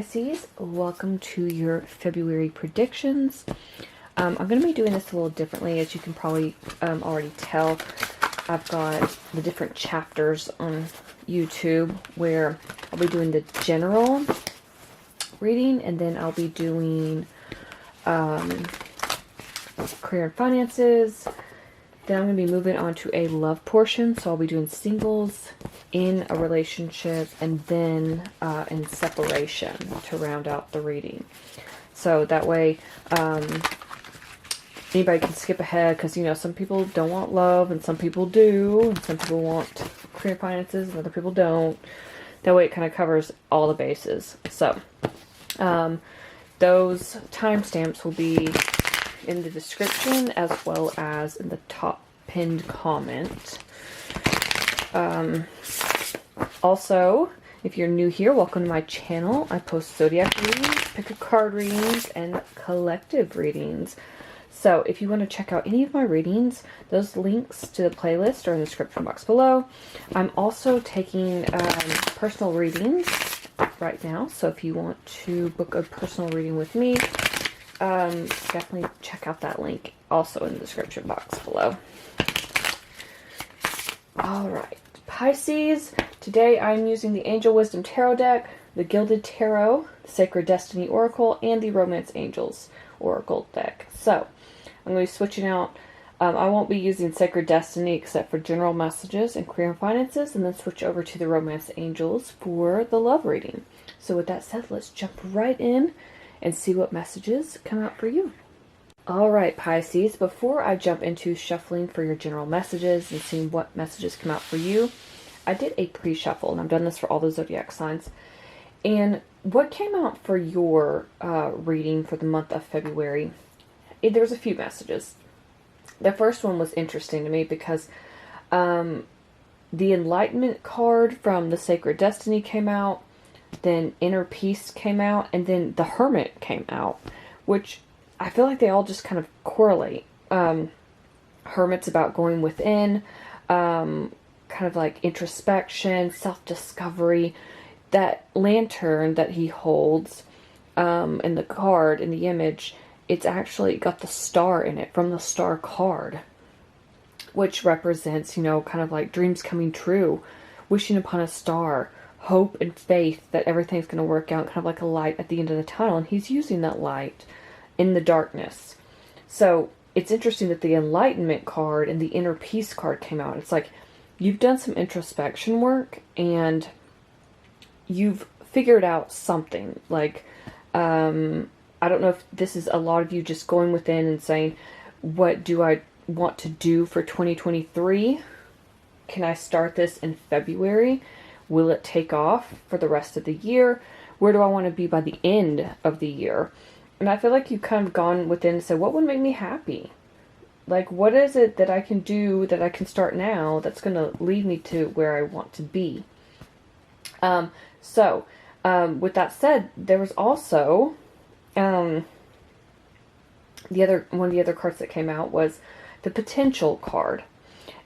Pisces, welcome to your February predictions. I'm going to be doing this a little differently, as you can probably already tell. I've got the different chapters on YouTube where I'll be doing the general reading, and then I'll be doing career and finances. Then I'm going to be moving on to a love portion, so I'll be doing singles, in a relationship, and then in separation to round out the reading. So that way anybody can skip ahead, because, you know, some people don't want love and some people do, and some people want career and finances and other people don't. That way it kind of covers all the bases. So those timestamps will be in the description as well as in the top pinned comment. Also, if you're new here, welcome to my channel. I post zodiac readings, pick a card readings, and collective readings. So if you want to check out any of my readings, those links to the playlist are in the description box below. I'm also taking personal readings right now, so if you want to book a personal reading with me, definitely check out that link also in the description box below. Alright, Pisces, today I'm using the Angel Wisdom Tarot deck, the Gilded Tarot, the Sacred Destiny Oracle, and the Romance Angels Oracle deck. So, I'm going to be switching out. I won't be using Sacred Destiny except for general messages and career and finances, and then switch over to the Romance Angels for the love reading. So with that said, let's jump right in and see what messages come out for you. Alright, Pisces, before I jump into shuffling for your general messages and seeing what messages come out for you, I did a pre-shuffle, and I've done this for all the zodiac signs. And what came out for your reading for the month of February, there's a few messages. The first one was interesting to me because the Enlightenment card from the Sacred Destiny came out, then Inner Peace came out, and then the Hermit came out, which I feel like they all just kind of correlate. Hermit's about going within, kind of like introspection, self-discovery. That lantern that he holds in the card, in the image, it's actually got the star in it from the star card, which represents, you know, kind of like dreams coming true, wishing upon a star, hope and faith that everything's going to work out, kind of like a light at the end of the tunnel, and he's using that light in the darkness. So it's interesting that the Enlightenment card and the Inner Peace card came out. It's like you've done some introspection work and you've figured out something. Like I don't know if this is a lot of you just going within and saying, what do I want to do for 2023? Can I start this in February? Will it take off for the rest of the year? Where do I want to be by the end of the year? And I feel like you've kind of gone within and said, what would make me happy? Like, what is it that I can do, that I can start now, that's going to lead me to where I want to be? With that said, there was also, one of the other cards that came out was the Potential card.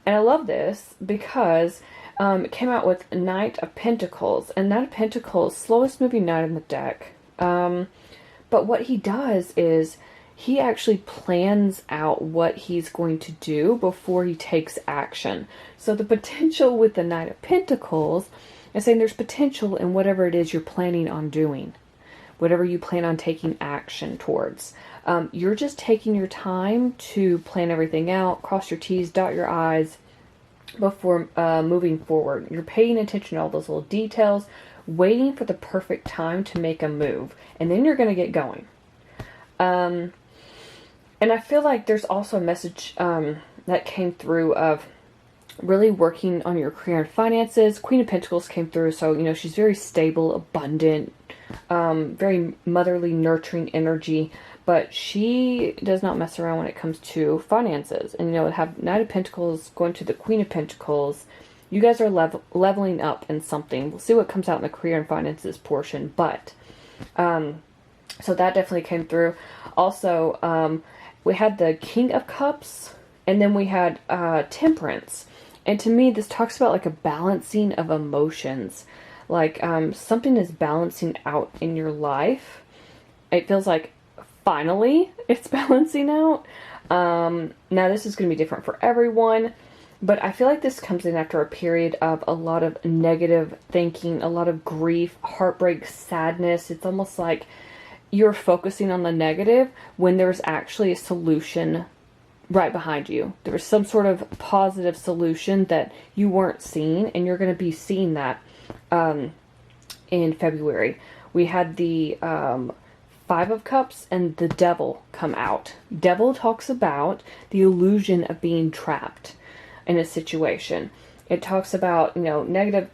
And I love this because it came out with Knight of Pentacles. And Knight of Pentacles, slowest moving knight in the deck. But what he does is he actually plans out what he's going to do before he takes action. So the potential with the Knight of Pentacles is saying there's potential in whatever it is you're planning on doing. Whatever you plan on taking action towards. You're just taking your time to plan everything out, cross your T's, dot your I's before moving forward. You're paying attention to all those little details, waiting for the perfect time to make a move, and then you're going to get going. And I feel like there's also a message that came through of really working on your career and finances. Queen of Pentacles came through, so, you know, she's very stable, abundant, very motherly, nurturing energy, but she does not mess around when it comes to finances. And, you know, have Knight of Pentacles going to the Queen of Pentacles. You guys are leveling up in something. We'll see what comes out in the career and finances portion. But, so that definitely came through. Also, we had the King of Cups, and then we had Temperance. And to me, this talks about like a balancing of emotions. like something is balancing out in your life. It feels like finally it's balancing out. Now this is going to be different for everyone, but I feel like this comes in after a period of a lot of negative thinking, a lot of grief, heartbreak, sadness. It's almost like you're focusing on the negative when there's actually a solution right behind you. There was some sort of positive solution that you weren't seeing, and you're going to be seeing that in February. We had the Five of Cups and the Devil come out. Devil talks about the illusion of being trapped in a situation. It talks about, you know, negative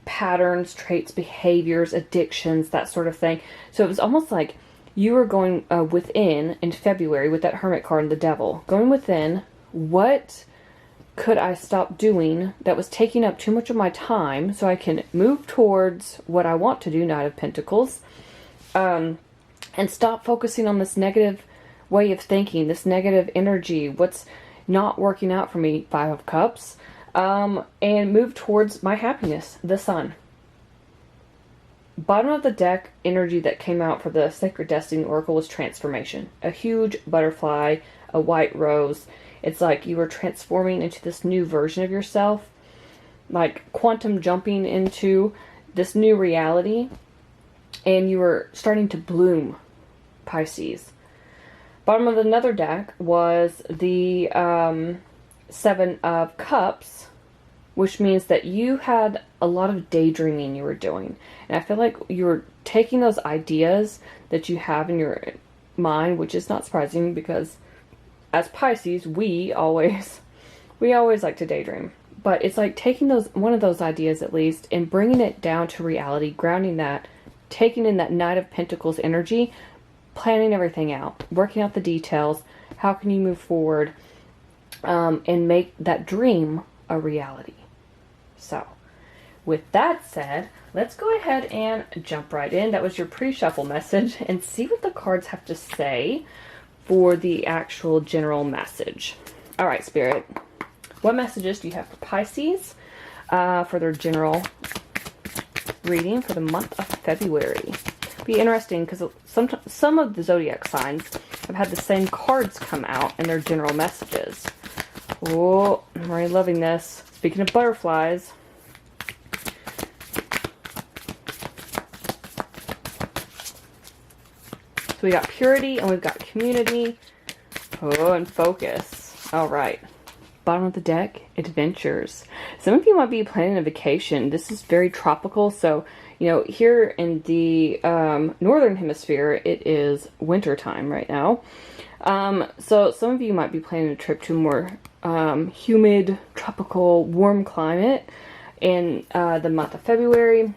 patterns, traits, behaviors, addictions, that sort of thing. So it was almost like you were going within in February with that Hermit card and the Devil. Going within, what could I stop doing that was taking up too much of my time so I can move towards what I want to do, Knight of Pentacles, and stop focusing on this negative way of thinking, this negative energy, what's not working out for me, Five of Cups, and move towards my happiness, the Sun. Bottom of the deck energy that came out for the Sacred Destiny Oracle was transformation. A huge butterfly, a white rose. It's like you were transforming into this new version of yourself, like quantum jumping into this new reality, and you were starting to bloom, Pisces. Bottom of another deck was the Seven of Cups, which means that you had a lot of daydreaming you were doing. And I feel like you were taking those ideas that you have in your mind, which is not surprising because as Pisces, we always like to daydream. But it's like taking one of those ideas at least and bringing it down to reality, grounding that, taking in that Knight of Pentacles energy, planning everything out, working out the details. How can you move forward and make that dream a reality? So, with that said, let's go ahead and jump right in. That was your pre-shuffle message, and see what the cards have to say for the actual general message. All right, Spirit, what messages do you have for Pisces for their general reading for the month of February? Be interesting because some of the zodiac signs have had the same cards come out in their general messages. Oh, I'm already loving this. Speaking of butterflies, so we got purity and we've got community. Oh, and focus. All right. Bottom of the deck, adventures. Some of you might be planning a vacation. This is very tropical. So, you know, here in the northern hemisphere, it is winter time right now. So some of you might be planning a trip to a more humid, tropical, warm climate in the month of February.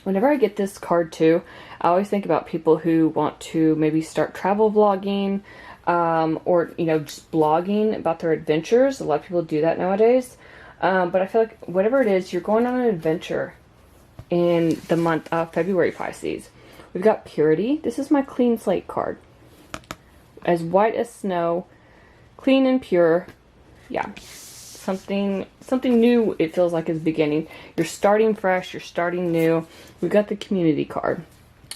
Whenever I get this card too, I always think about people who want to maybe start travel vlogging, or, you know, just blogging about their adventures. A lot of people do that nowadays. But I feel like whatever it is, you're going on an adventure in the month of February, Pisces. We've got purity. This is my clean slate card. As white as snow, clean and pure. Yeah, something new, it feels like, is beginning. You're starting fresh, you're starting new. We've got the community card.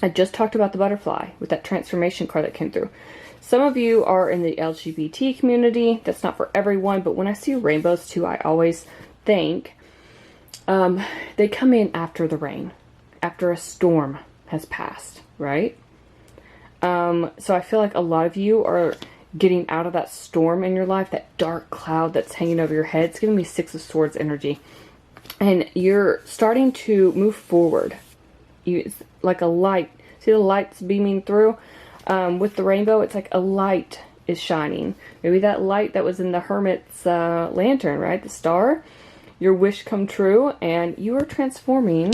I just talked about the butterfly with that transformation card that came through. Some of you are in the LGBT community. That's not for everyone, but when I see rainbows too, I always think they come in after the rain, after a storm has passed, right? So I feel like a lot of you are getting out of that storm in your life, that dark cloud that's hanging over your head. It's giving me Six of Swords energy. And you're starting to move forward. It's like a light. See the lights beaming through? With the rainbow, it's like a light is shining. Maybe that light that was in the hermit's lantern, right? The star. Your wish come true, and you are transforming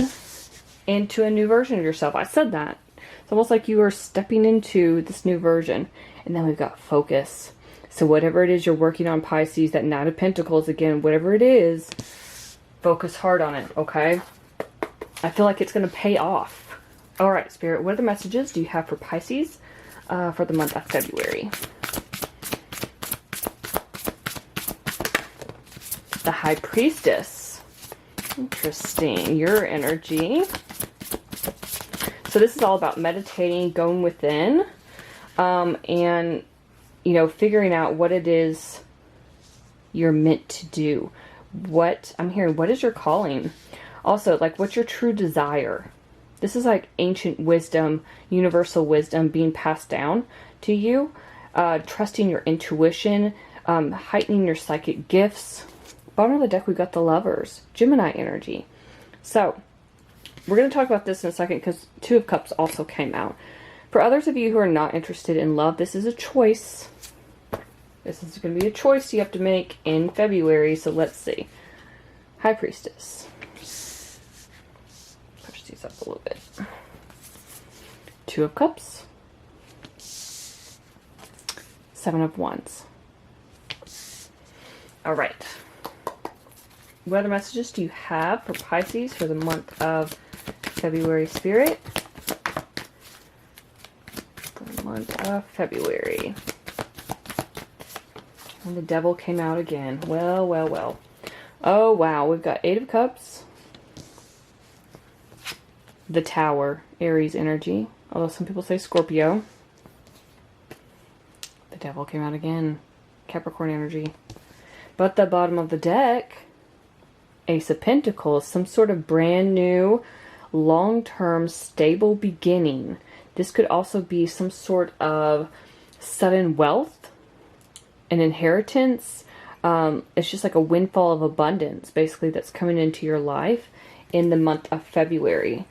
into a new version of yourself. I said that. It's almost like you are stepping into this new version. And then we've got focus. So whatever it is you're working on, Pisces, that Knight of Pentacles, again, whatever it is, focus hard on it, okay? I feel like it's going to pay off. All right, Spirit, what other messages do you have for Pisces for the month of February? The High Priestess. Interesting. Your energy. So this is all about meditating, going within, and, you know, figuring out what it is you're meant to do. What I'm hearing, what is your calling? Also, like, what's your true desire? This is like ancient wisdom, universal wisdom being passed down to you. Trusting your intuition, heightening your psychic gifts. Bottom of the deck, we got the Lovers, Gemini energy. So, we're going to talk about this in a second because Two of Cups also came out. For others of you who are not interested in love, this is a choice. This is going to be a choice you have to make in February, so let's see. High Priestess. Push these up a little bit. Two of Cups. Seven of Wands. Alright. What other messages do you have for Pisces for the month of February, Spirit? For the month of February. And the Devil came out again. Well, well, well. Oh, wow. We've got Eight of Cups. The Tower, Aries energy. Although some people say Scorpio. The Devil came out again. Capricorn energy. But the bottom of the deck, Ace of Pentacles, some sort of brand new, long-term, stable beginning. This could also be some sort of sudden wealth, an inheritance. It's just like a windfall of abundance, basically, that's coming into your life in the month of February.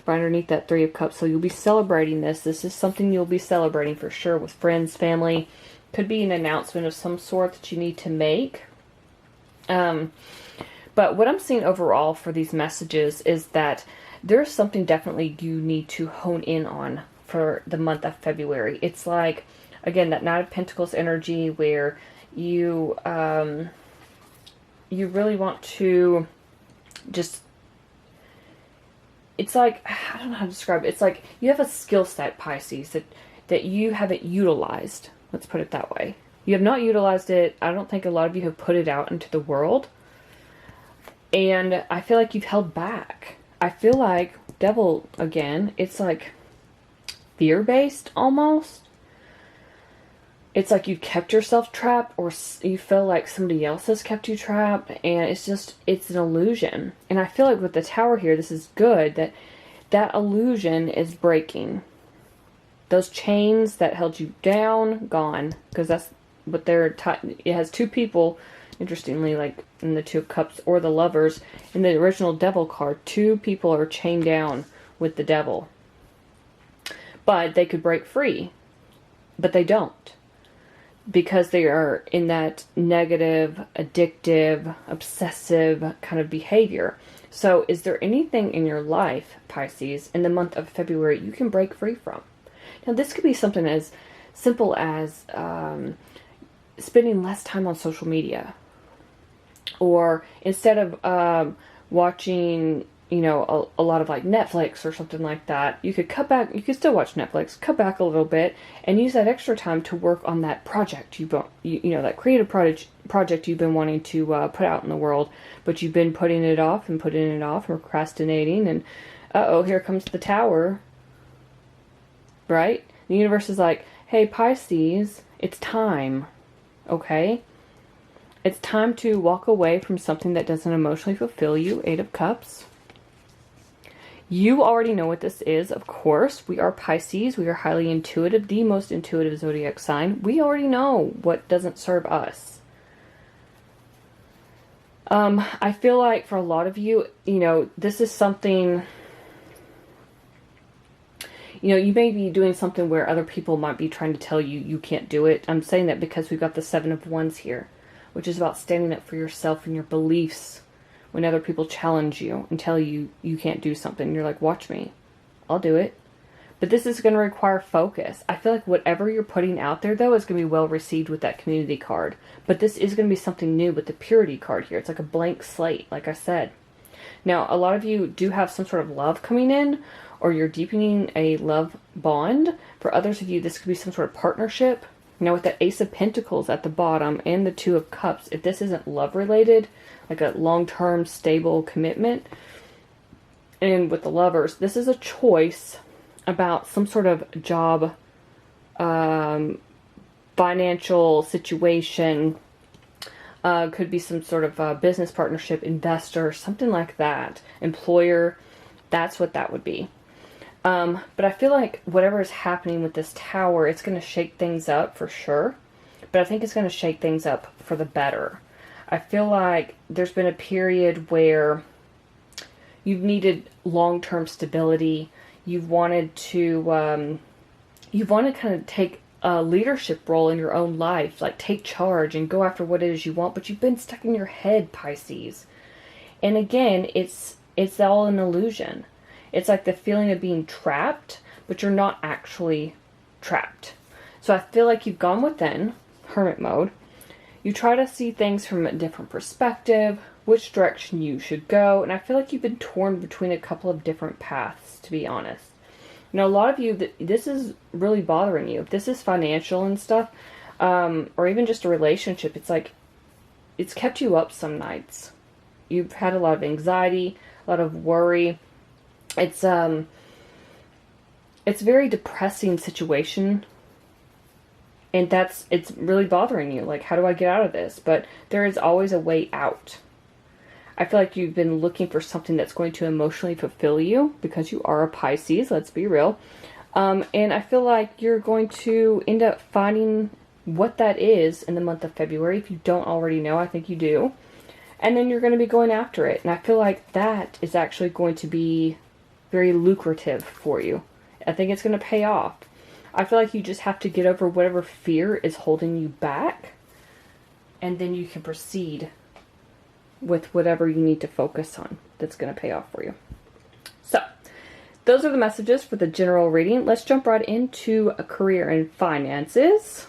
Right underneath that Three of Cups. So you'll be celebrating this. This is something you'll be celebrating for sure with friends, family. Could be an announcement of some sort that you need to make. But what I'm seeing overall for these messages is that there's something definitely you need to hone in on for the month of February. It's like, again, that Knight of Pentacles energy where you really want to just, it's like, I don't know how to describe it. It's like you have a skill set, Pisces, that you haven't utilized. Let's put it that way. You have not utilized it. I don't think a lot of you have put it out into the world. And I feel like you've held back. I feel like, Devil, again, it's like fear-based almost. It's like you've kept yourself trapped, or you feel like somebody else has kept you trapped, and it's just, it's an illusion. And I feel like with the Tower here, this is good, that illusion is breaking. Those chains that held you down, gone. Because that's what they're, it has two people, interestingly, like in the Two of Cups or the Lovers. In the original Devil card, two people are chained down with the Devil. But they could break free. But they don't. Because they are in that negative, addictive, obsessive kind of behavior. So is there anything in your life, Pisces, in the month of February you can break free from? Now this could be something as simple as spending less time on social media. Or instead of watching, you know, a lot of like Netflix or something like that, you could cut back. You could still watch Netflix, cut back a little bit, and use that extra time to work on that project you know, that creative project you've been wanting to put out in the world, but you've been putting it off and procrastinating, and here comes the Tower. Right? The universe is like, hey, Pisces, it's time. Okay? It's time to walk away from something that doesn't emotionally fulfill you. Eight of Cups. You already know what this is, of course. We are Pisces. We are highly intuitive. The most intuitive zodiac sign. We already know what doesn't serve us. I feel like for a lot of you, you know, this is something... You know, you may be doing something where other people might be trying to tell you you can't do it. I'm saying that because we've got the Seven of Wands here, which is about standing up for yourself and your beliefs when other people challenge you and tell you you can't do something. You're like, watch me. I'll do it. But this is going to require focus. I feel like whatever you're putting out there, though, is going to be well received with that community card. But this is going to be something new with the Purity card here. It's like a blank slate, like I said. Now, a lot of you do have some sort of love coming in, or you're deepening a love bond. For others of you, this could be some sort of partnership. Now, with that Ace of Pentacles at the bottom and the Two of Cups, if this isn't love-related, like a long-term, stable commitment, and with the Lovers, this is a choice about some sort of job, financial situation. Could be some sort of business partnership, investor, something like that. Employer, that's what that would be. But I feel like whatever is happening with this tower, it's going to shake things up for sure. But I think it's going to shake things up for the better. I feel like there's been a period where you've needed long-term stability. You've wanted to kind of take a leadership role in your own life, like take charge and go after what it is you want, but you've been stuck in your head, Pisces. And again, it's all an illusion. It's like the feeling of being trapped, but you're not actually trapped. So I feel like you've gone within, hermit mode. You try to see things from a different perspective, which direction you should go, and I feel like you've been torn between a couple of different paths, to be honest. You know, a lot of you, this is really bothering you. If this is financial and stuff, or even just a relationship, it's like, it's kept you up some nights. You've had a lot of anxiety, a lot of worry. It's a very depressing situation. And it's really bothering you. Like, how do I get out of this? But there is always a way out. I feel like you've been looking for something that's going to emotionally fulfill you because you are a Pisces, let's be real. And I feel like you're going to end up finding what that is in the month of February. If you don't already know, I think you do. And then you're going to be going after it. And I feel like that is actually going to be very lucrative for you. I think it's going to pay off. I feel like you just have to get over whatever fear is holding you back. And then you can proceed with whatever you need to focus on that's going to pay off for you. So, those are the messages for the general reading. Let's jump right into a career and finances.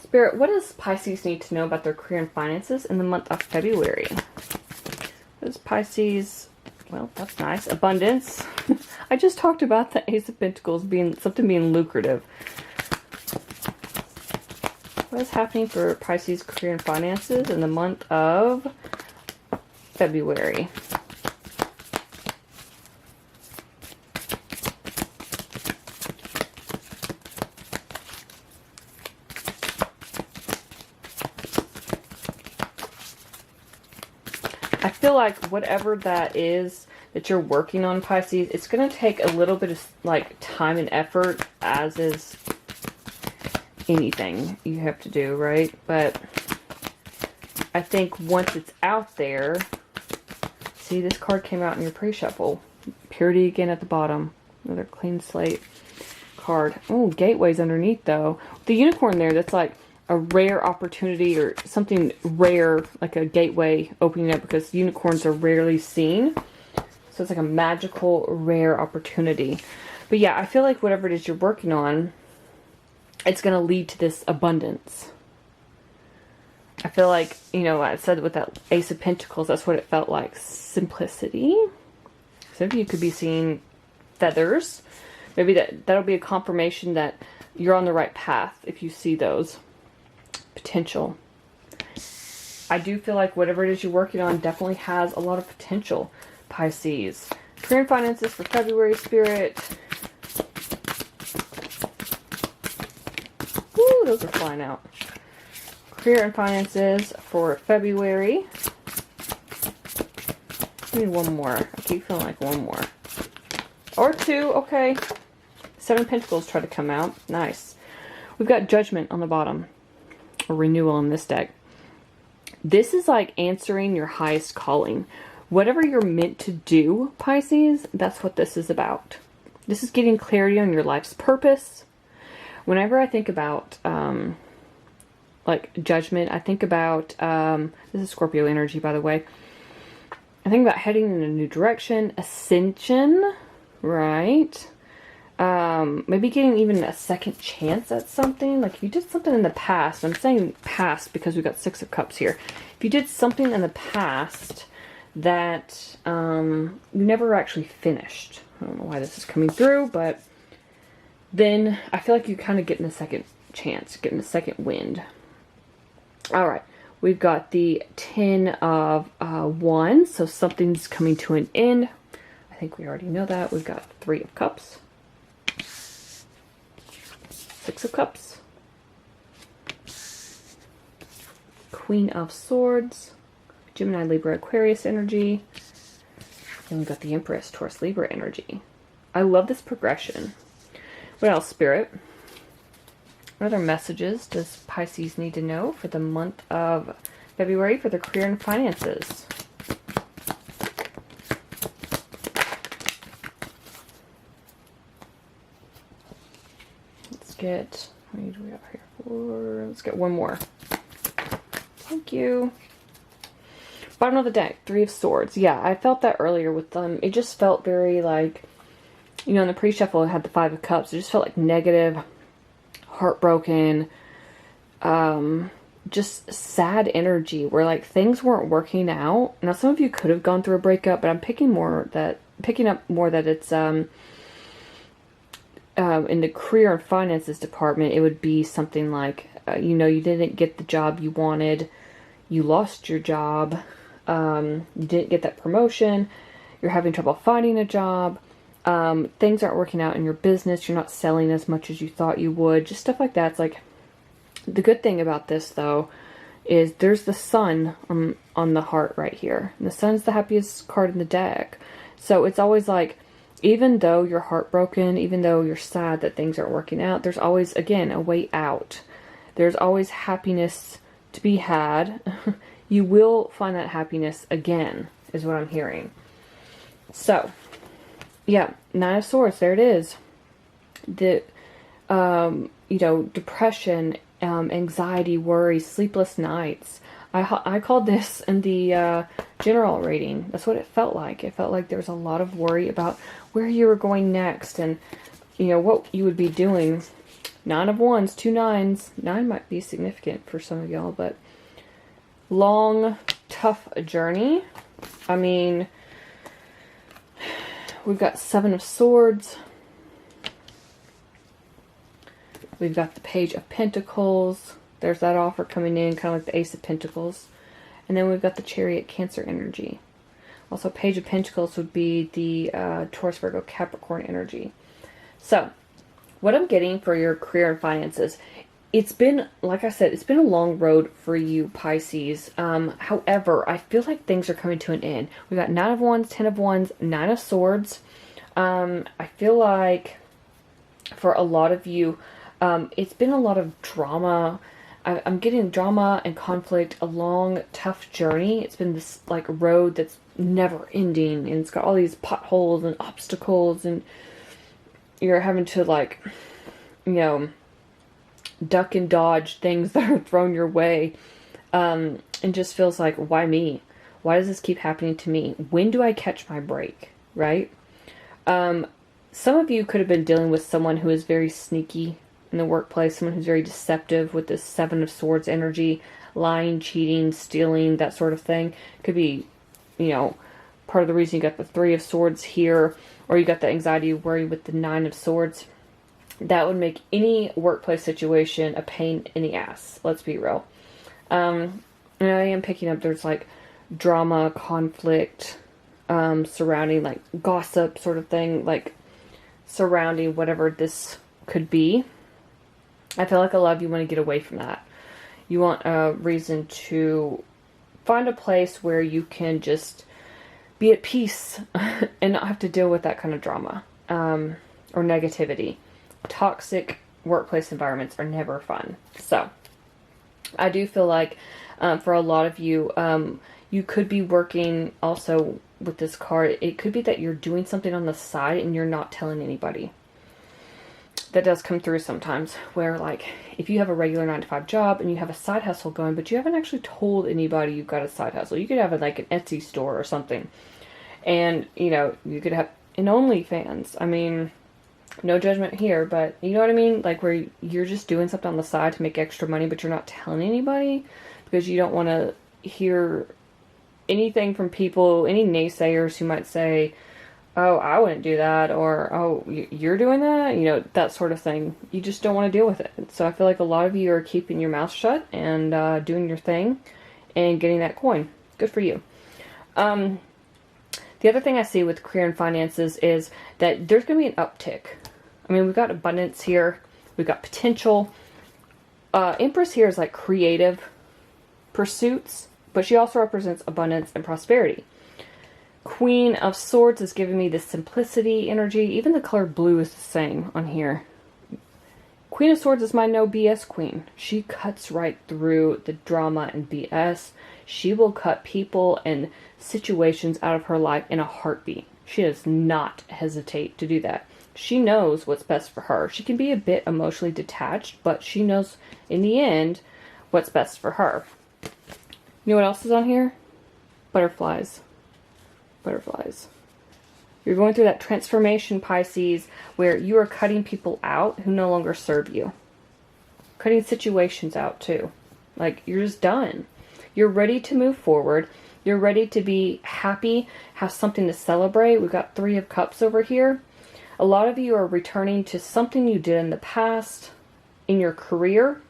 Spirit, what does Pisces need to know about their career and finances in the month of February? What does Pisces, well, that's nice. Abundance. I just talked about the Ace of Pentacles being lucrative. What is happening for Pisces career and finances in the month of February? I feel like whatever that is that you're working on, Pisces, it's going to take a little bit of like time and effort, as is anything you have to do, right? But I think once it's out there, see, this card came out in your pre-shuffle. Purity again at the bottom. Another clean slate card. Oh, gateway's underneath though. The unicorn there, that's like a rare opportunity or something rare, like a gateway opening up, because unicorns are rarely seen. So it's like a magical, rare opportunity. But yeah, I feel like whatever it is you're working on, it's going to lead to this abundance. I feel like, you know, I said with that Ace of Pentacles, that's what it felt like. Simplicity. Some of you could be seeing feathers. Maybe that'll be a confirmation that you're on the right path if you see those. Potential. I do feel like whatever it is you're working on definitely has a lot of potential, Pisces. Career and finances for February, Spirit. Woo, those are flying out. Career and finances for February. Give me one more. I keep feeling like one more. Or two, okay. Seven of Pentacles try to come out. Nice. We've got Judgment on the bottom. A renewal in this deck. This is like answering your highest calling. Whatever you're meant to do, Pisces, that's what this is about. This is getting clarity on your life's purpose. Whenever I think about like Judgment, I think about this is Scorpio energy, by the way. I think about heading in a new direction, ascension, right? Maybe getting even a second chance at something. Like if you did something in the past, I'm saying past because we've got Six of Cups here. If you did something in the past that you never actually finished. I don't know why this is coming through, but then I feel like you're kind of getting a second chance, getting a second wind. All right. We've got the 10 of Wands, so something's coming to an end. I think we already know that. We've got 3 of Cups. Six of Cups, Queen of Swords, Gemini, Libra, Aquarius energy, and we've got the Empress, Taurus, Libra energy. I love this progression. What else, Spirit? What other messages does Pisces need to know for the month of February for their career and finances? Let's get, how many do we have here? Four. Let's get one more. Thank you. Bottom of the deck, Three of Swords. Yeah, I felt that earlier with them. It just felt very like, you know, in the pre-shuffle it had the Five of Cups. It just felt like negative, heartbroken, just sad energy where like things weren't working out. Now some of you could have gone through a breakup, but I'm picking up more that it's in the career and finances department. It would be something like you know, you didn't get the job you wanted, you lost your job, you didn't get that promotion, you're having trouble finding a job, things aren't working out in your business, you're not selling as much as you thought you would, just stuff like that. It's like, the good thing about this though is there's the sun on the heart right here, and the sun's the happiest card in the deck. So it's always like, even though you're heartbroken, even though you're sad that things aren't working out, there's always, again, a way out. There's always happiness to be had. You will find that happiness again, is what I'm hearing. So, yeah, Nine of Swords, there it is. The, you know, depression, anxiety, worry, sleepless nights. I called this in the general reading. That's what it felt like. It felt like there was a lot of worry about where you were going next and, you know, what you would be doing. Nine of Wands, two nines. Nine might be significant for some of y'all, but long, tough journey. I mean, we've got Seven of Swords. We've got the Page of Pentacles. There's that offer coming in, kind of like the Ace of Pentacles. And then we've got the Chariot, Cancer energy. Also, Page of Pentacles would be the Taurus, Virgo, Capricorn energy. So, what I'm getting for your career and finances, it's been, like I said, it's been a long road for you, Pisces. However, I feel like things are coming to an end. We've got Nine of Wands, Ten of Wands, Nine of Swords. I feel like for a lot of you, it's been a lot of drama. I'm getting drama and conflict, a long, tough journey. It's been this like road that's never ending, and it's got all these potholes and obstacles, and you're having to, like, you know, duck and dodge things that are thrown your way. And just feels like, why me? Why does this keep happening to me? When do I catch my break? Right? Some of you could have been dealing with someone who is very sneaky in the workplace, someone who's very deceptive with this Seven of Swords energy, lying, cheating, stealing, that sort of thing. Could be, you know, part of the reason you got the Three of Swords here, or you got the anxiety, worry with the Nine of Swords. That would make any workplace situation a pain in the ass. Let's be real. And I am picking up there's like drama, conflict, surrounding like gossip sort of thing, like surrounding whatever this could be. I feel like a lot of you want to get away from that. You want a reason to find a place where you can just be at peace and not have to deal with that kind of drama or negativity. Toxic workplace environments are never fun. So I do feel like for a lot of you, you could be working also with this card. It could be that you're doing something on the side and you're not telling anybody. That does come through sometimes, where like if you have a regular 9-to-5 job and you have a side hustle going, but you haven't actually told anybody you've got a side hustle. You could have like an Etsy store or something, and you know, you could have an OnlyFans. I mean, no judgment here, but you know what I mean? Like where you're just doing something on the side to make extra money, but you're not telling anybody because you don't want to hear anything from people, any naysayers who might say, oh, I wouldn't do that, or, oh, you're doing that? You know, that sort of thing. You just don't want to deal with it. So I feel like a lot of you are keeping your mouth shut and doing your thing and getting that coin. Good for you. The other thing I see with career and finances is that there's going to be an uptick. I mean, we've got abundance here. We've got potential. Empress here is like creative pursuits, but she also represents abundance and prosperity. Queen of Swords is giving me the simplicity energy. Even the color blue is the same on here. Queen of Swords is my no BS queen. She cuts right through the drama and BS. She will cut people and situations out of her life in a heartbeat. She does not hesitate to do that. She knows what's best for her. She can be a bit emotionally detached, but she knows in the end what's best for her. You know what else is on here? Butterflies. Butterflies. You're going through that transformation, Pisces, where you are cutting people out who no longer serve you. Cutting situations out, too. Like, you're just done. You're ready to move forward. You're ready to be happy, have something to celebrate. We've got 3 of Cups over here. A lot of you are returning to something you did in the past in your career.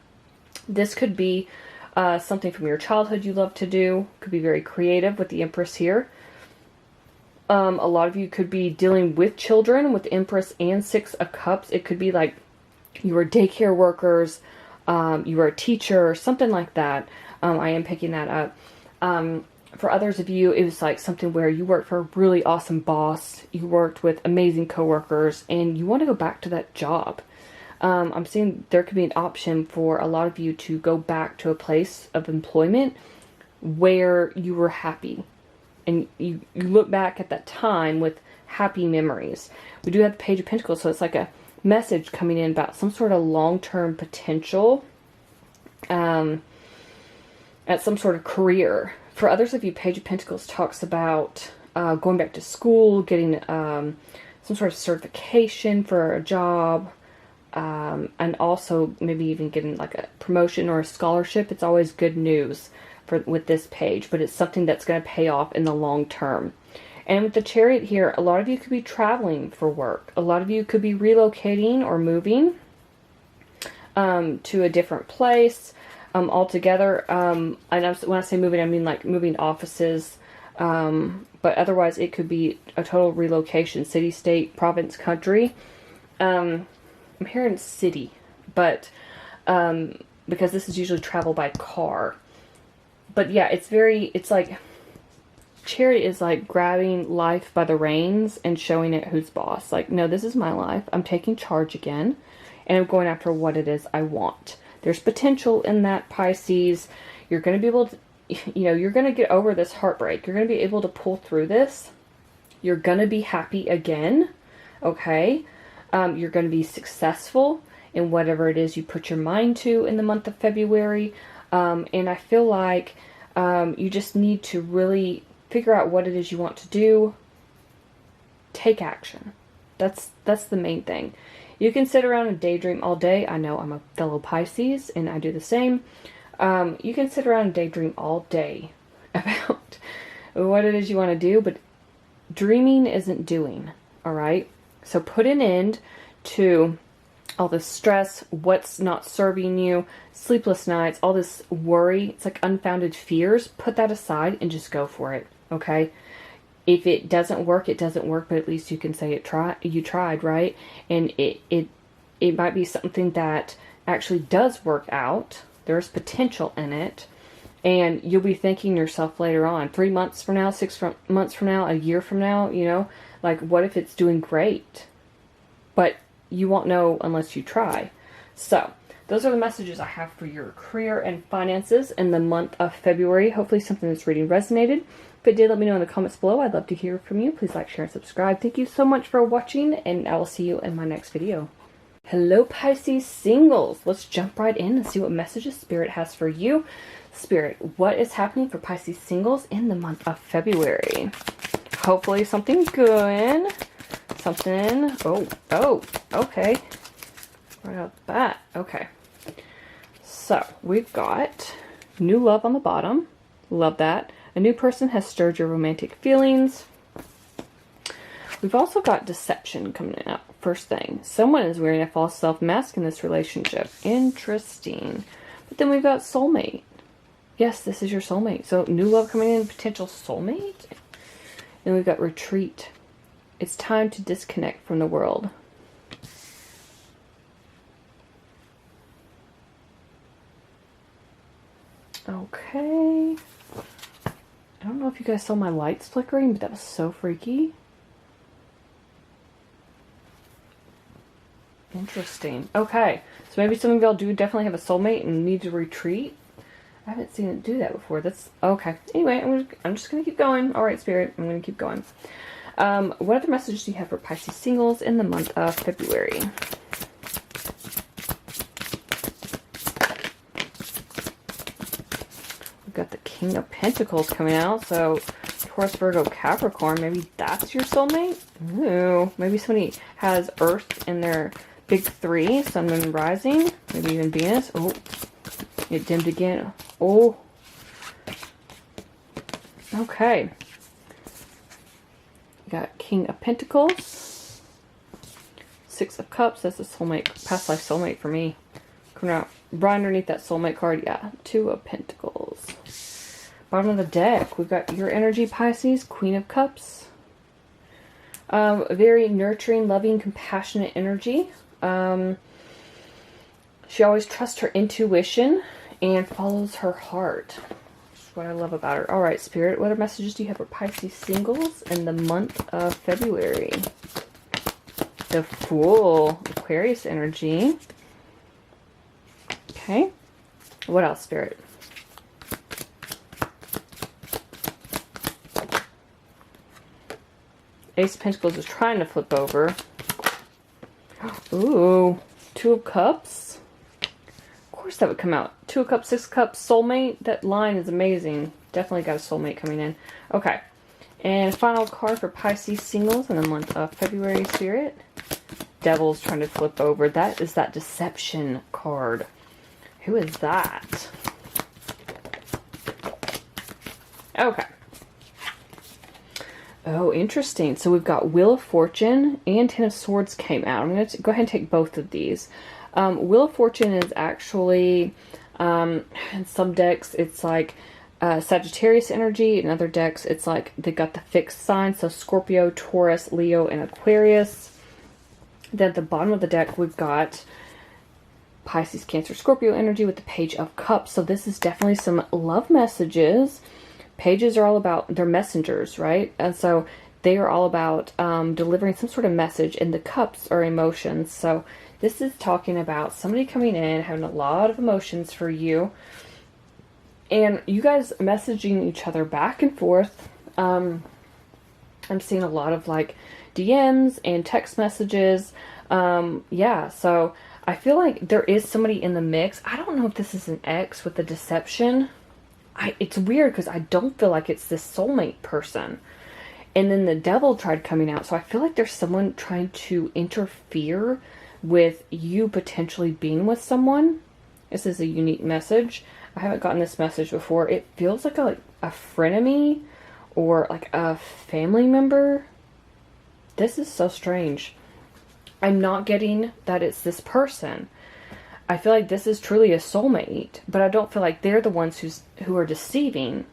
This could be something from your childhood you love to do. Could be very creative with the Empress here. A lot of you could be dealing with children with Empress and 6 of Cups. It could be like you were daycare workers, you were a teacher, something like that. I am picking that up. For others of you, it was like something where you worked for a really awesome boss, you worked with amazing coworkers, and you want to go back to that job. I'm seeing there could be an option for a lot of you to go back to a place of employment where you were happy. And you look back at that time with happy memories. We do have the Page of Pentacles, so it's like a message coming in about some sort of long-term potential at some sort of career. For others of you, Page of Pentacles talks about going back to school, getting some sort of certification for a job, and also maybe even getting like a promotion or a scholarship. It's always good news with this page, but it's something that's going to pay off in the long term. And with the Chariot here, a lot of you could be traveling for work. A lot of you could be relocating or moving to a different place altogether. And when I say moving, I mean like moving offices. But otherwise, it could be a total relocation, city, state, province, country. I'm hearing city, but because this is usually travel by car. But yeah, it's like, Chariot is like grabbing life by the reins and showing it who's boss. Like, no, this is my life. I'm taking charge again. And I'm going after what it is I want. There's potential in that, Pisces. You're going to be able to, you're going to get over this heartbreak. You're going to be able to pull through this. You're going to be happy again. Okay? You're going to be successful in whatever it is you put your mind to in the month of February. And I feel like you just need to really figure out what it is you want to do. Take action. That's the main thing. You can sit around and daydream all day. I know I'm a fellow Pisces and I do the same. You can sit around and daydream all day about what it is you want to do, but dreaming isn't doing. All right? So put an end to all this stress, what's not serving you, sleepless nights, all this worry. It's like unfounded fears. Put that aside and just go for it, okay? If it doesn't work, it doesn't work, but at least you can say you tried, right? And it might be something that actually does work out. There's potential in it. And you'll be thanking yourself later on, 3 months from now, 6 months from now, a year from now, like what if it's doing great? But you won't know unless you try. So those are the messages I have for your career and finances in the month of February. Hopefully something that's reading resonated. If it did, let me know in the comments below. I'd love to hear from you. Please like, share, and subscribe. Thank you so much for watching, and I will see you in my next video. Hello, Pisces singles. Let's jump right in and see what messages Spirit has for you. Spirit, what is happening for Pisces singles in the month of February? Hopefully something good. Something. Oh, okay. Right out the bat. Okay. So, we've got new love on the bottom. Love that. A new person has stirred your romantic feelings. We've also got deception coming up. First thing. Someone is wearing a false self-mask in this relationship. Interesting. But then we've got soulmate. Yes, this is your soulmate. So, new love coming in, potential soulmate. Then we've got retreat. It's time to disconnect from the world. Okay. I don't know if you guys saw my lights flickering, but that was so freaky. Interesting. Okay. So maybe some of y'all do definitely have a soulmate and need to retreat. I haven't seen it do that before. That's okay. Anyway, I'm just going to keep going. All right, Spirit. I'm going to keep going. What other messages do you have for Pisces singles in the month of February? We've got the King of Pentacles coming out. So Taurus, Virgo, Capricorn. Maybe that's your soulmate? Ooh. Maybe somebody has Earth in their big three. Sun, Moon, Rising. Maybe even Venus. Oh. It dimmed again. Oh. Okay. We got King of Pentacles. Six of Cups. That's a soulmate. Past life soulmate for me. Coming out right underneath that soulmate card. Yeah. Two of Pentacles. Bottom of the deck. We've got your energy, Pisces. Queen of Cups. Very nurturing, loving, compassionate energy. She always trusts her intuition and follows her heart. That's what I love about her. All right, Spirit, what other messages do you have for Pisces singles in the month of February? The Fool, Aquarius energy. Okay. What else, Spirit? Ace of Pentacles is trying to flip over. Ooh, Two of Cups. Of course that would come out. Two of Cups, Six of Cups, soulmate. That line is amazing. Definitely got a soulmate coming in. Okay. And final card for Pisces singles in the month of February, Spirit. Devil's trying to flip over. That is that deception card. Who is that? Okay. Oh, interesting. So we've got Wheel of Fortune and Ten of Swords came out. I'm going to go ahead and take both of these. Wheel of Fortune is actually, in some decks, it's like Sagittarius energy. In other decks, it's like they got the fixed signs. So Scorpio, Taurus, Leo, and Aquarius. Then at the bottom of the deck, we've got Pisces, Cancer, Scorpio energy with the Page of Cups. So this is definitely some love messages. Pages are all about, they're messengers, right? And so they are all about delivering some sort of message, and the cups are emotions. So this is talking about somebody coming in, having a lot of emotions for you, and you guys messaging each other back and forth. I'm seeing a lot of like DMs and text messages. Yeah, so I feel like there is somebody in the mix. I don't know if this is an ex with the deception. It's weird because I don't feel like it's this soulmate person. And then the Devil tried coming out. So I feel like there's someone trying to interfere with you potentially being with someone. This is a unique message. I haven't gotten this message before. It feels like a frenemy or like a family member. This is so strange. I'm not getting that it's this person. I feel like this is truly a soulmate, but I don't feel like they're the ones who are deceiving.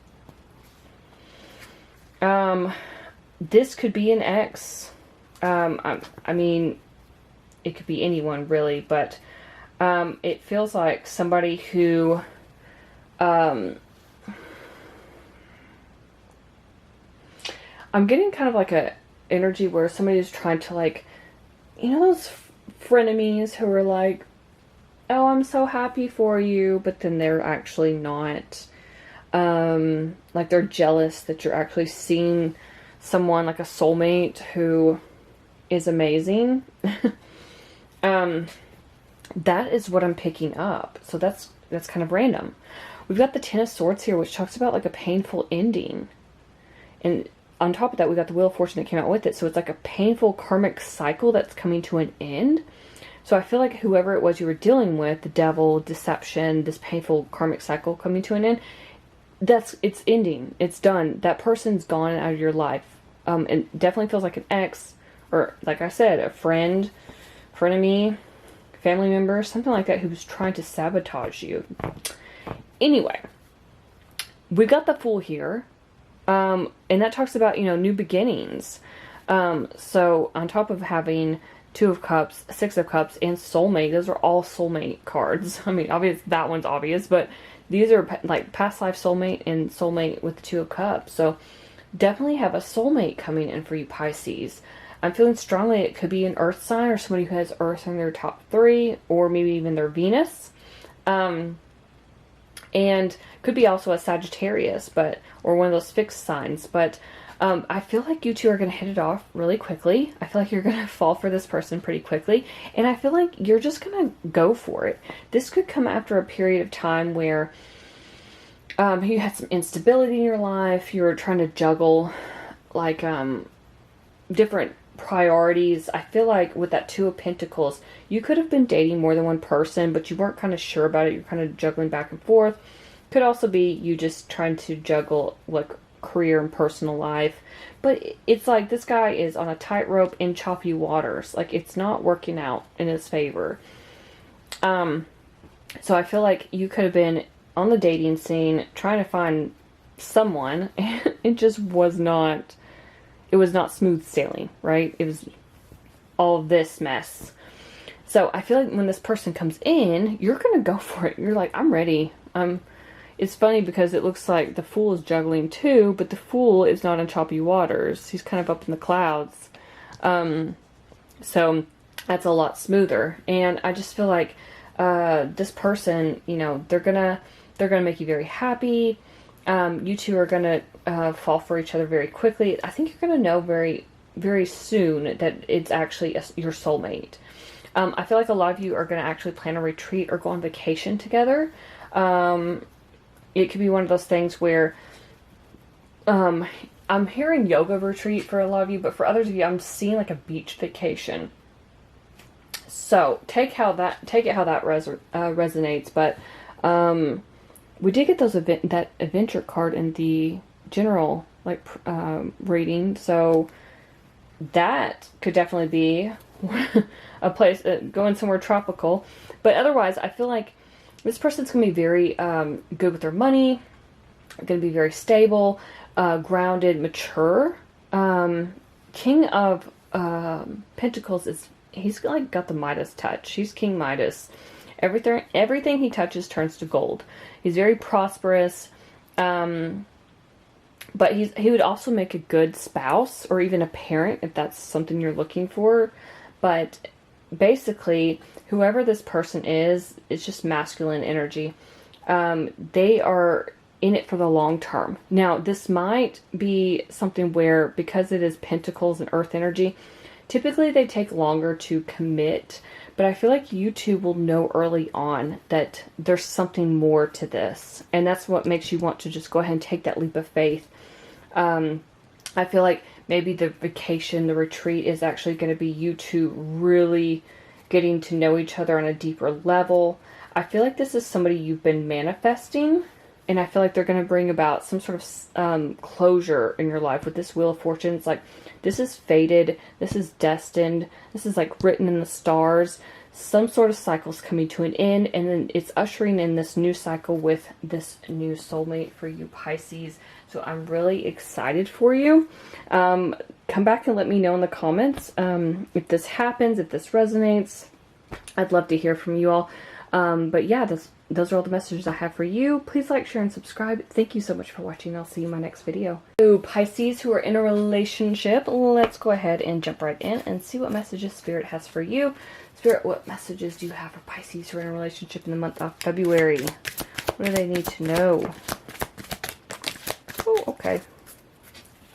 This could be an ex. I mean, it could be anyone really, but it feels like somebody who I'm getting kind of like a energy where somebody is trying to, like, you know, those frenemies who are like, oh, I'm so happy for you, but then they're actually not. Like they're jealous that you're actually seeing someone like a soulmate who is amazing. That is what I'm picking up. So that's kind of random. We've got the Ten of Swords here, which talks about like a painful ending. And on top of that, we got the Wheel of Fortune that came out with it. So it's like a painful karmic cycle that's coming to an end. So I feel like whoever it was you were dealing with, the Devil, deception, this painful karmic cycle coming to an end, it's ending. It's done. That person's gone out of your life. It definitely feels like an ex, or like I said, a friend, frenemy, family member, something like that, who's trying to sabotage you. Anyway, we got the Fool here. And that talks about, you know, new beginnings. So on top of having Two of Cups, Six of Cups, and Soulmate, those are all soulmate cards. I mean, obvious, that one's obvious, but these are like past life soulmate and soulmate with the Two of Cups. So definitely have a soulmate coming in for you, Pisces. I'm feeling strongly it could be an earth sign or somebody who has earth in their top 3, or maybe even their Venus. And could be also a Sagittarius, or one of those fixed signs. But I feel like you two are going to hit it off really quickly. I feel like you're going to fall for this person pretty quickly. And I feel like you're just going to go for it. This could come after a period of time where you had some instability in your life. You were trying to juggle like different priorities. I feel like with that Two of Pentacles, you could have been dating more than one person, but you weren't kind of sure about it. You're kind of juggling back and forth. Could also be you just trying to juggle like career and personal life. But it's like this guy is on a tightrope in choppy waters. Like it's not working out in his favor. So I feel like you could have been on the dating scene trying to find someone, and it just was not, it was not smooth sailing, right? It was all this mess. So I feel like when this person comes in, you're going to go for it. You're like, I'm ready. It's funny because it looks like the Fool is juggling too, but the Fool is not in choppy waters. He's kind of up in the clouds. So that's a lot smoother. And I just feel like this person, you know, they're gonna make you very happy. You two are gonna fall for each other very quickly. I think you're gonna know very, very soon that it's actually your soulmate. I feel like a lot of you are gonna actually plan a retreat or go on vacation together. It could be one of those things where I'm hearing yoga retreat for a lot of you, but for others of you, I'm seeing like a beach vacation. So take it how that resonates. But we did get that adventure card in the general reading, so that could definitely be a place going somewhere tropical. But otherwise, I feel like this person's going to be very good with their money, going to be very stable, grounded, mature. King of Pentacles he's like got the Midas touch. He's King Midas. Everything he touches turns to gold. He's very prosperous, but he would also make a good spouse or even a parent if that's something you're looking for. But basically, whoever this person is, it's just masculine energy. They are in it for the long term. Now, this might be something where, because it is Pentacles and Earth energy, typically they take longer to commit, but I feel like you two will know early on that there's something more to this. And that's what makes you want to just go ahead and take that leap of faith. I feel like maybe the vacation, the retreat is actually going to be you two really getting to know each other on a deeper level. I feel like this is somebody you've been manifesting, and I feel like they're going to bring about some sort of closure in your life with this Wheel of Fortune. It's like, this is fated, this is destined, this is like written in the stars. Some sort of cycle's coming to an end, and then it's ushering in this new cycle with this new soulmate for you, Pisces. So I'm really excited for you. Come back and let me know in the comments if this happens, if this resonates. I'd love to hear from you all. But yeah, those are all the messages I have for you. Please like, share, and subscribe. Thank you so much for watching. I'll see you in my next video. So Pisces who are in a relationship, let's go ahead and jump right in and see what messages Spirit has for you. Spirit, what messages do you have for Pisces who are in a relationship in the month of February? What do they need to know? Oh, okay.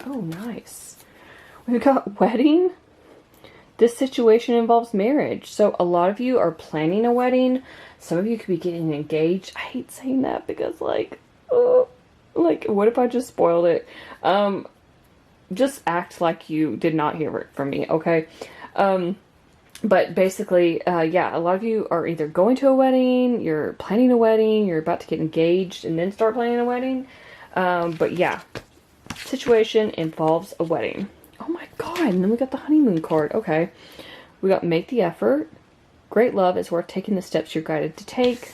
Oh, nice. We've got wedding. This situation involves marriage. So a lot of you are planning a wedding. Some of you could be getting engaged. I hate saying that because what if I just spoiled it? Just act like you did not hear it from me, okay? But basically, yeah, a lot of you are either going to a wedding, you're planning a wedding, you're about to get engaged and then start planning a wedding. But yeah, situation involves a wedding. Oh my god, and then we got the honeymoon card. Okay. We got make the effort. Great love is worth taking the steps you're guided to take.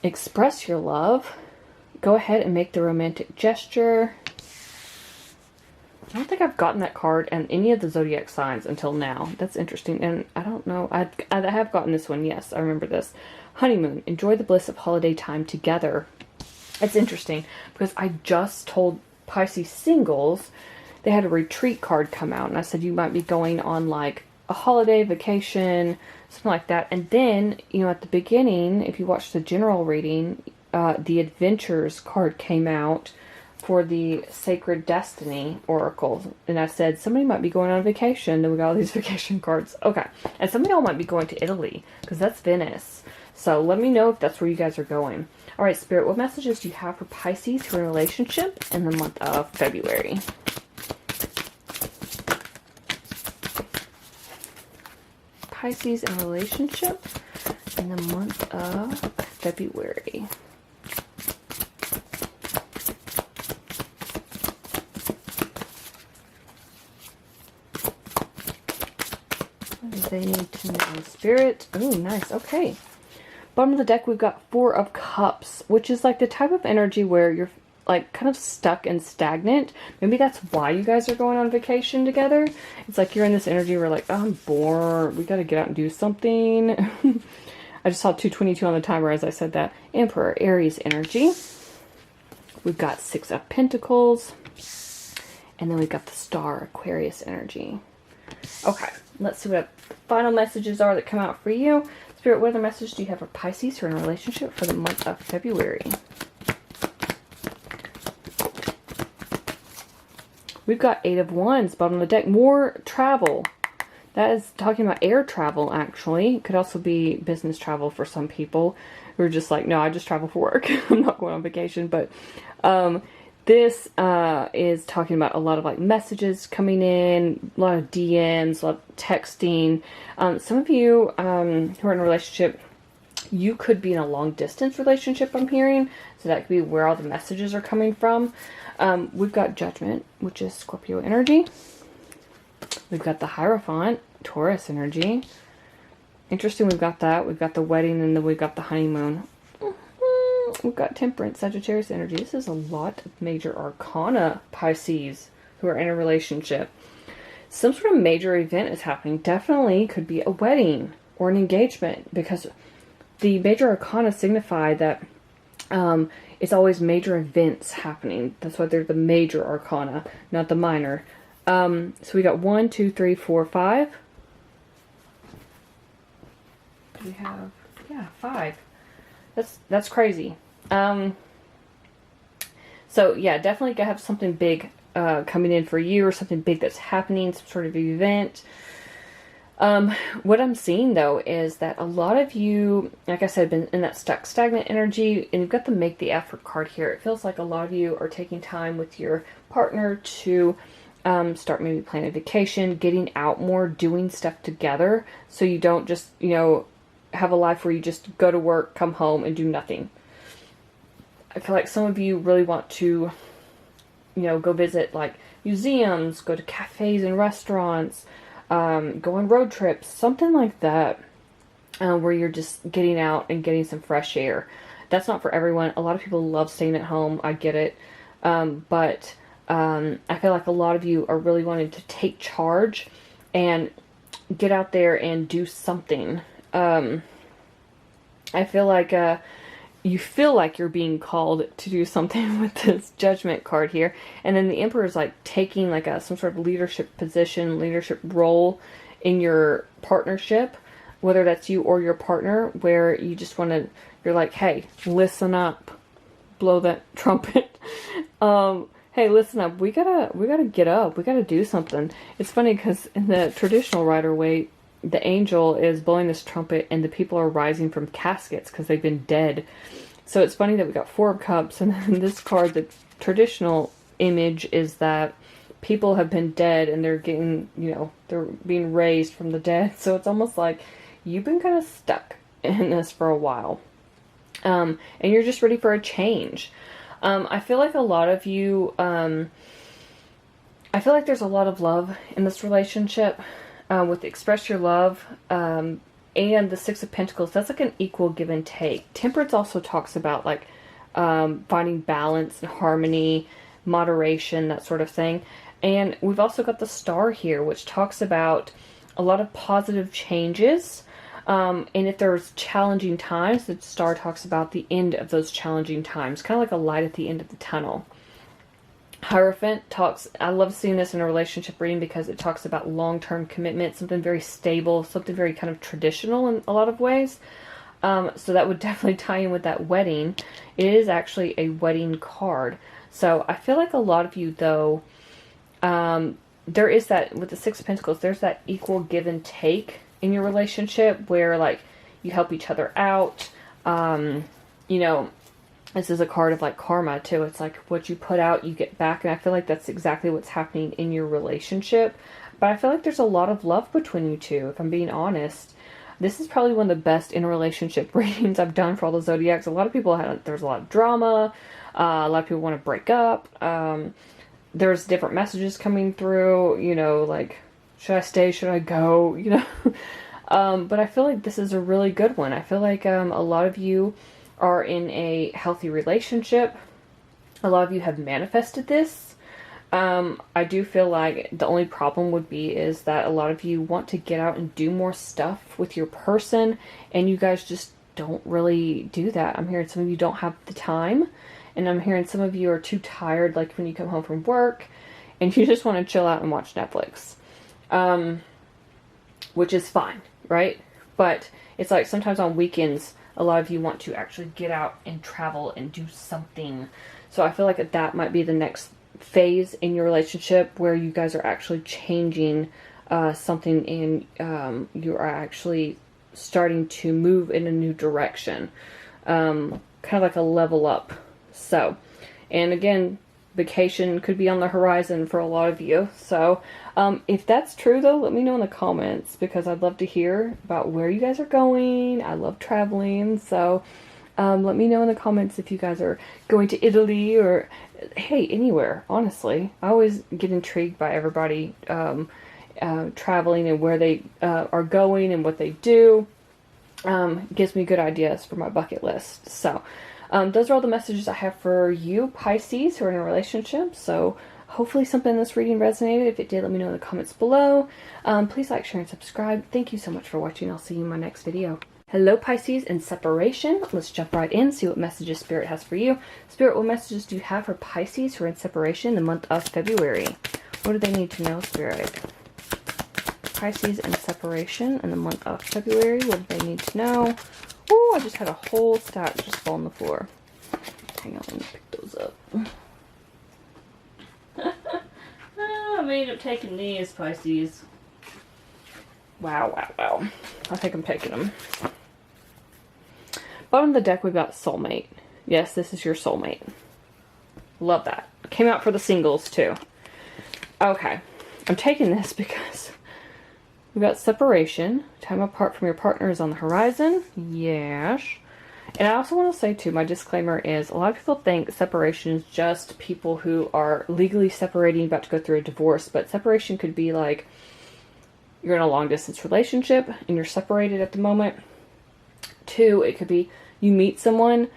Express your love. Go ahead and make the romantic gesture. I don't think I've gotten that card and any of the zodiac signs until now. That's interesting. And I don't know. I have gotten this one. Yes, I remember this. Honeymoon. Enjoy the bliss of holiday time together. It's interesting because I just told Pisces singles they had a retreat card come out. And I said you might be going on like a holiday vacation, something like that. And then, you know, at the beginning, if you watch the general reading, the Adventures card came out for the Sacred Destiny Oracle. And I said, somebody might be going on vacation. Then we got all these vacation cards. Okay. And some of y'all might be going to Italy, because that's Venice. So let me know if that's where you guys are going. All right, Spirit, what messages do you have for Pisces who are in a relationship in the month of February? Pisces in a relationship in the month of February. They need to know. Spirit. Oh, nice. Okay. Bottom of the deck, we've got Four of Cups, which is like the type of energy where you're like kind of stuck and stagnant. Maybe that's why you guys are going on vacation together. It's like you're in this energy where like, oh, I'm bored. We got to get out and do something. I just saw 222 on the timer as I said that. Emperor, Aries energy. We've got Six of Pentacles. And then we've got the Star, Aquarius energy. Okay, let's see what the final messages are that come out for you. Spirit, what other message do you have for Pisces who are in a relationship for the month of February? We've got Eight of Wands, bottom of the deck. More travel. That is talking about air travel, actually. It could also be business travel for some people who are just like, no, I just travel for work. I'm not going on vacation. But this is talking about a lot of like messages coming in, a lot of DMs, a lot of texting. Some of you who are in a relationship, you could be in a long distance relationship, I'm hearing. So that could be where all the messages are coming from. We've got Judgment, which is Scorpio energy. We've got the Hierophant, Taurus energy. Interesting, we've got that. We've got the wedding, and then we've got the honeymoon. We've got Temperance, Sagittarius energy. This is a lot of major arcana, Pisces, who are in a relationship. Some sort of major event is happening. Definitely could be a wedding or an engagement, because the major arcana signify that it's always major events happening. That's why they're the major arcana, not the minor. So we got 1, 2, 3, 4, 5. We have, yeah, 5. That's crazy. So yeah, definitely gonna have something big coming in for you, or something big that's happening, some sort of event. What I'm seeing though is that a lot of you, like I said, been in that stuck, stagnant energy, and you've got the Make the Effort card here. It feels like a lot of you are taking time with your partner to start maybe planning a vacation, getting out more, doing stuff together, so you don't just, you know, have a life where you just go to work, come home, and do nothing. I feel like some of you really want to, you know, go visit like museums, go to cafes and restaurants, go on road trips, something like that, where you're just getting out and getting some fresh air. That's not for everyone. A lot of people love staying at home. I get it. But I feel like a lot of you are really wanting to take charge and get out there and do something. I feel like you feel like you're being called to do something with this Judgment card here. And then the Emperor is like taking like some sort of leadership position, leadership role in your partnership, whether that's you or your partner, where you just want to, you're like, hey, listen up, blow that trumpet. Hey, listen up, we gotta get up, we gotta do something. It's funny because in the traditional Rider-Waite, the angel is blowing this trumpet and the people are rising from caskets because they've been dead. So it's funny that we got Four of Cups, and then this card, the traditional image is that people have been dead and they're getting, you know, they're being raised from the dead. So it's almost like you've been kind of stuck in this for a while. And you're just ready for a change. I feel like a lot of you, I feel like there's a lot of love in this relationship. With Express Your Love, and the Six of Pentacles, that's like an equal give and take. Temperance also talks about like finding balance and harmony, moderation, that sort of thing. And we've also got the Star here, which talks about a lot of positive changes. And if there's challenging times, the Star talks about the end of those challenging times, kind of like a light at the end of the tunnel. Hierophant talks, I love seeing this in a relationship reading because it talks about long-term commitment, something very stable, something very kind of traditional in a lot of ways. So that would definitely tie in with that wedding. It is actually a wedding card. So I feel like a lot of you, though, there is that, with the Six of Pentacles, there's that equal give and take in your relationship where, like, you help each other out. You know, this is a card of, like, karma, too. It's like what you put out, you get back. And I feel like that's exactly what's happening in your relationship. But I feel like there's a lot of love between you two, if I'm being honest. This is probably one of the best interrelationship readings I've done for all the zodiacs. A lot of people there's a lot of drama. A lot of people want to break up. There's different messages coming through, you know, like, should I stay? Should I go? You know, but I feel like this is a really good one. I feel like a lot of you are in a healthy relationship. A lot of you have manifested this. I do feel like the only problem would be is that a lot of you want to get out and do more stuff with your person, and you guys just don't really do that. I'm hearing some of you don't have the time, and I'm hearing some of you are too tired, like when you come home from work, and you just want to chill out and watch Netflix. Which is fine, right? But it's like sometimes on weekends, a lot of you want to actually get out and travel and do something. So I feel like that might be the next phase in your relationship where you guys are actually changing something, and you are actually starting to move in a new direction. Kind of like a level up. So, and again, vacation could be on the horizon for a lot of you. So if that's true, though, let me know in the comments, because I'd love to hear about where you guys are going. I love traveling. So let me know in the comments if you guys are going to Italy or, hey, anywhere, honestly. I always get intrigued by everybody traveling and where they are going and what they do. Gives me good ideas for my bucket list. So those are all the messages I have for you, Pisces, who are in a relationship. So hopefully something in this reading resonated. If it did, let me know in the comments below. Please like, share, and subscribe. Thank you so much for watching. I'll see you in my next video. Hello, Pisces in separation. Let's jump right in, see what messages Spirit has for you. Spirit, what messages do you have for Pisces who are in separation in the month of February? What do they need to know, Spirit? Pisces in separation in the month of February. What do they need to know? Oh, I just had a whole stack just fall on the floor. Hang on, let me pick those up. I made up taking these, Pisces. Wow, wow, wow. I think I'm taking them. Bottom of the deck, we've got soulmate. Yes, this is your soulmate. Love that. Came out for the singles, too. Okay. I'm taking this because we've got separation. Time apart from your partner is on the horizon. Yes. And I also want to say, too, my disclaimer is a lot of people think separation is just people who are legally separating, about to go through a divorce. But separation could be like you're in a long-distance relationship and you're separated at the moment. 2, it could be you meet someone,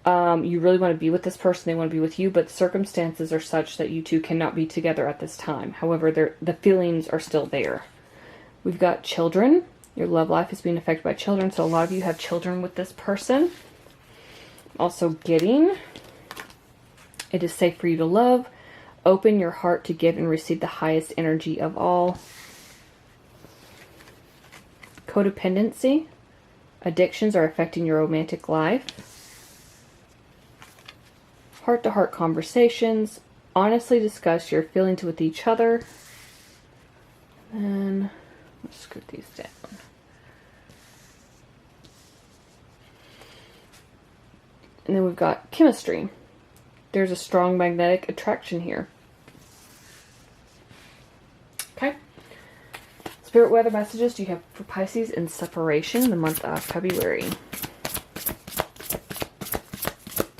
you really want to be with this person, they want to be with you, but the circumstances are such that you two cannot be together at this time. However, the feelings are still there. We've got children. Your love life is being affected by children, so a lot of you have children with this person. Also getting, it is safe for you to love. Open your heart to give and receive the highest energy of all. Codependency. Addictions are affecting your romantic life. Heart-to-heart conversations. Honestly discuss your feelings with each other. And let's scoot these down. And then we've got chemistry. There's a strong magnetic attraction here. Okay. Spirit, what other messages do you have for Pisces in separation in the month of February?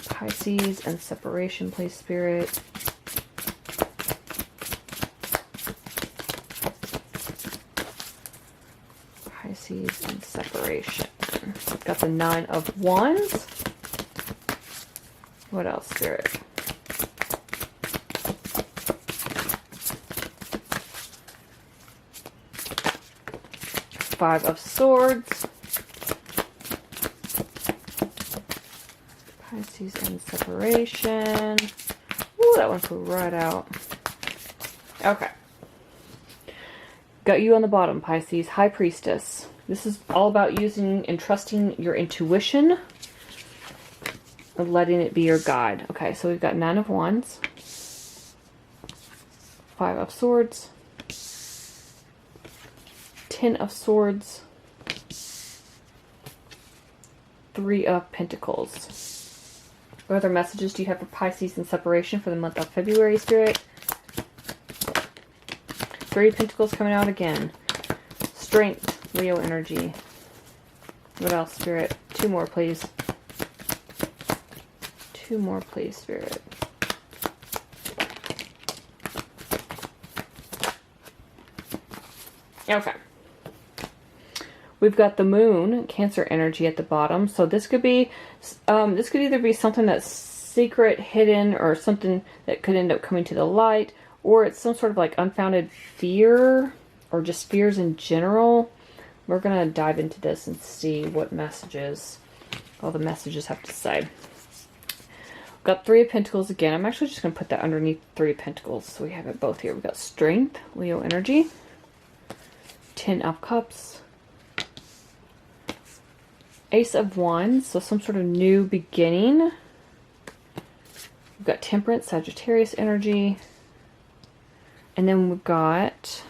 Pisces and separation, please, Spirit. Pisces and separation. Got the 9 of Wands. What else, Spirit? Five of Swords. Pisces and separation. Ooh, that one flew right out. Okay. Got you on the bottom, Pisces. High Priestess. This is all about using and trusting your intuition and letting it be your guide. Okay, so we've got Nine of Wands. Five of Swords. Ten of Swords. Three of Pentacles. What other messages do you have for Pisces in separation for the month of February, Spirit? Three of Pentacles coming out again. Strength, Leo energy. What else, Spirit? Two more, please. Two more, please, Spirit. Okay. We've got the Moon, Cancer energy at the bottom. So this could be, this could either be something that's secret, hidden, or something that could end up coming to the light, or it's some sort of like unfounded fear, or just fears in general. We're going to dive into this and see what messages, all the messages have to say. We've got Three of Pentacles again. I'm actually just going to put that underneath Three of Pentacles, so we have it both here. We've got Strength, Leo energy. Ten of Cups. Ace of Wands, so some sort of new beginning. We've got Temperance, Sagittarius energy. And then we've got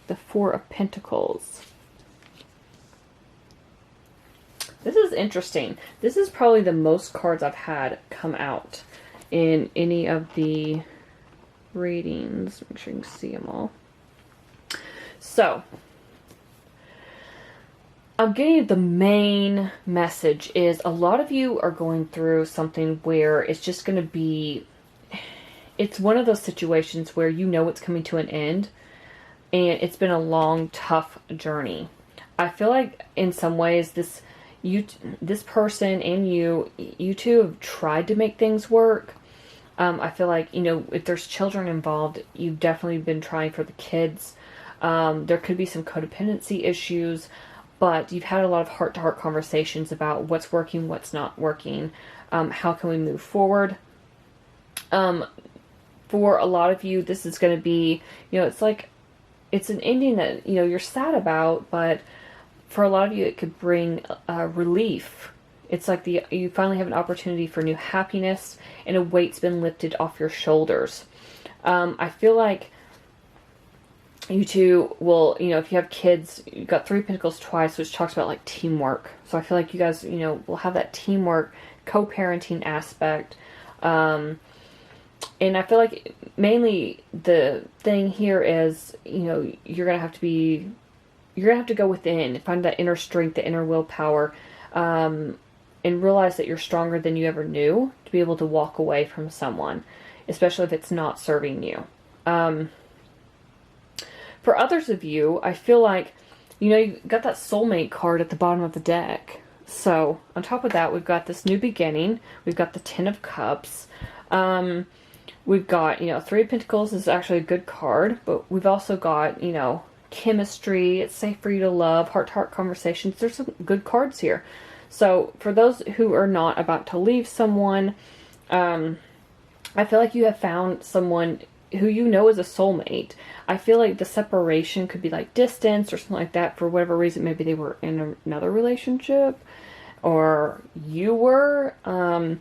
the Four of Pentacles. This is interesting. This is probably the most cards I've had come out in any of the readings. Make sure you can see them all. So, I'm getting the main message is a lot of you are going through something where it's just going to be, it's one of those situations where you know it's coming to an end and it's been a long, tough journey. I feel like in some ways this person and you two have tried to make things work. I feel like, you know, if there's children involved, you've definitely been trying for the kids. There could be some codependency issues. But you've had a lot of heart-to-heart conversations about what's working, what's not working. How can we move forward? For a lot of you, this is going to be, you know, it's like, it's an ending that, you know, you're sad about, but for a lot of you, it could bring relief. It's like you finally have an opportunity for new happiness, and a weight's been lifted off your shoulders. I feel like you two will, you know, if you have kids, you've got Three of Pentacles twice, which talks about like teamwork. So I feel like you guys, you know, will have that teamwork, co-parenting aspect. And I feel like mainly the thing here is, you know, you're going to have to go within, find that inner strength, the inner willpower, and realize that you're stronger than you ever knew to be able to walk away from someone, especially if it's not serving you. For others of you, I feel like, you know, you got that soulmate card at the bottom of the deck. So, on top of that, we've got this new beginning. We've got the Ten of Cups. We've got, you know, Three of Pentacles is actually a good card. But we've also got, you know, chemistry. It's safe for you to love. Heart-to-heart conversations. There's some good cards here. So, for those who are not about to leave someone, I feel like you have found someone who you know is a soulmate. I feel like the separation could be like distance or something like that for whatever reason. Maybe they were in another relationship or you were. And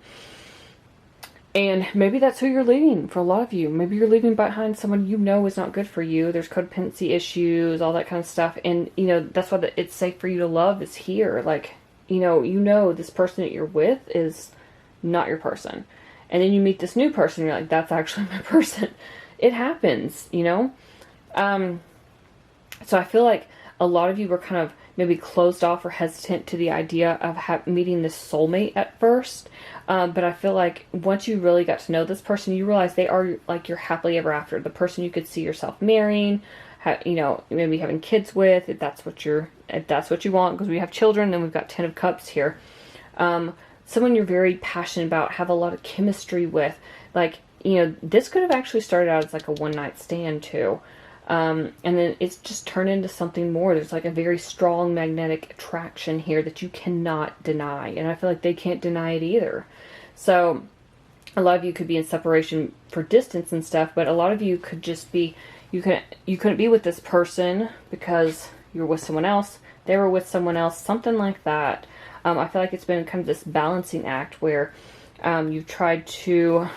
maybe that's who you're leaving for a lot of you. Maybe you're leaving behind someone you know is not good for you. There's codependency issues, all that kind of stuff. And, you know, that's why it's safe for you to love is here. Like, you know this person that you're with is not your person. And then you meet this new person, and you're like, that's actually my person. It happens, you know? So I feel like a lot of you were kind of maybe closed off or hesitant to the idea of meeting this soulmate at first. But I feel like once you really got to know this person, you realize they are like your happily ever after. The person you could see yourself marrying, you know, maybe having kids with, if that's what you want, because we have children, then we've got Ten of Cups here. Someone you're very passionate about, have a lot of chemistry with. Like, you know, this could have actually started out as like a one-night stand too. And then it's just turned into something more. There's like a very strong magnetic attraction here that you cannot deny. And I feel like they can't deny it either. So a lot of you could be in separation for distance and stuff, but a lot of you could just be, you couldn't be with this person because you're with someone else. They were with someone else, something like that. I feel like it's been kind of this balancing act where you've tried to,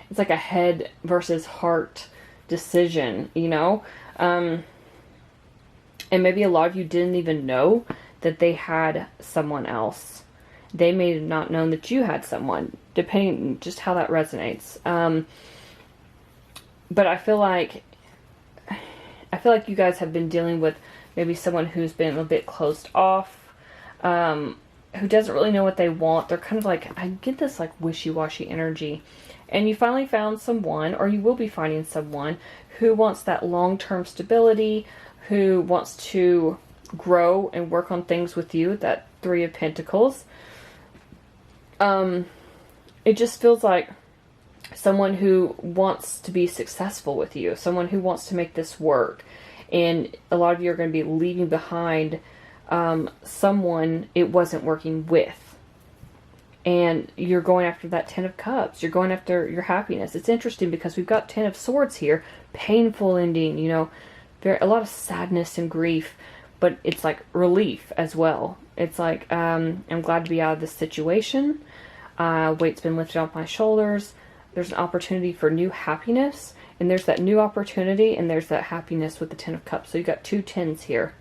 it's like a head versus heart decision, you know? And maybe a lot of you didn't even know that they had someone else. They may have not known that you had someone, depending just how that resonates. But I feel like you guys have been dealing with maybe someone who's been a bit closed off, who doesn't really know what they want. They're kind of like, I get this like wishy-washy energy. And you finally found someone, or you will be finding someone, who wants that long-term stability, who wants to grow and work on things with you, that Three of Pentacles. It just feels like someone who wants to be successful with you, someone who wants to make this work. And a lot of you are going to be leaving behind someone it wasn't working with. And you're going after that Ten of Cups. You're going after your happiness. It's interesting because we've got Ten of Swords here. Painful ending, you know. A lot of sadness and grief. But it's like relief as well. It's like, I'm glad to be out of this situation. Weight's been lifted off my shoulders. There's an opportunity for new happiness. And there's that new opportunity. And there's that happiness with the Ten of Cups. So you got two tens here.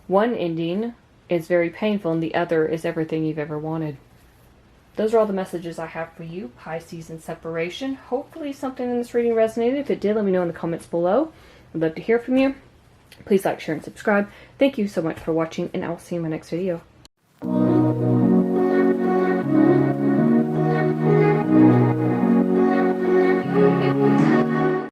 One ending is very painful. And the other is everything you've ever wanted. Those are all the messages I have for you, Pisces in separation. Hopefully something in this reading resonated. If it did, let me know in the comments below. I'd love to hear from you. Please like, share, and subscribe. Thank you so much for watching, and I will see you in my next video.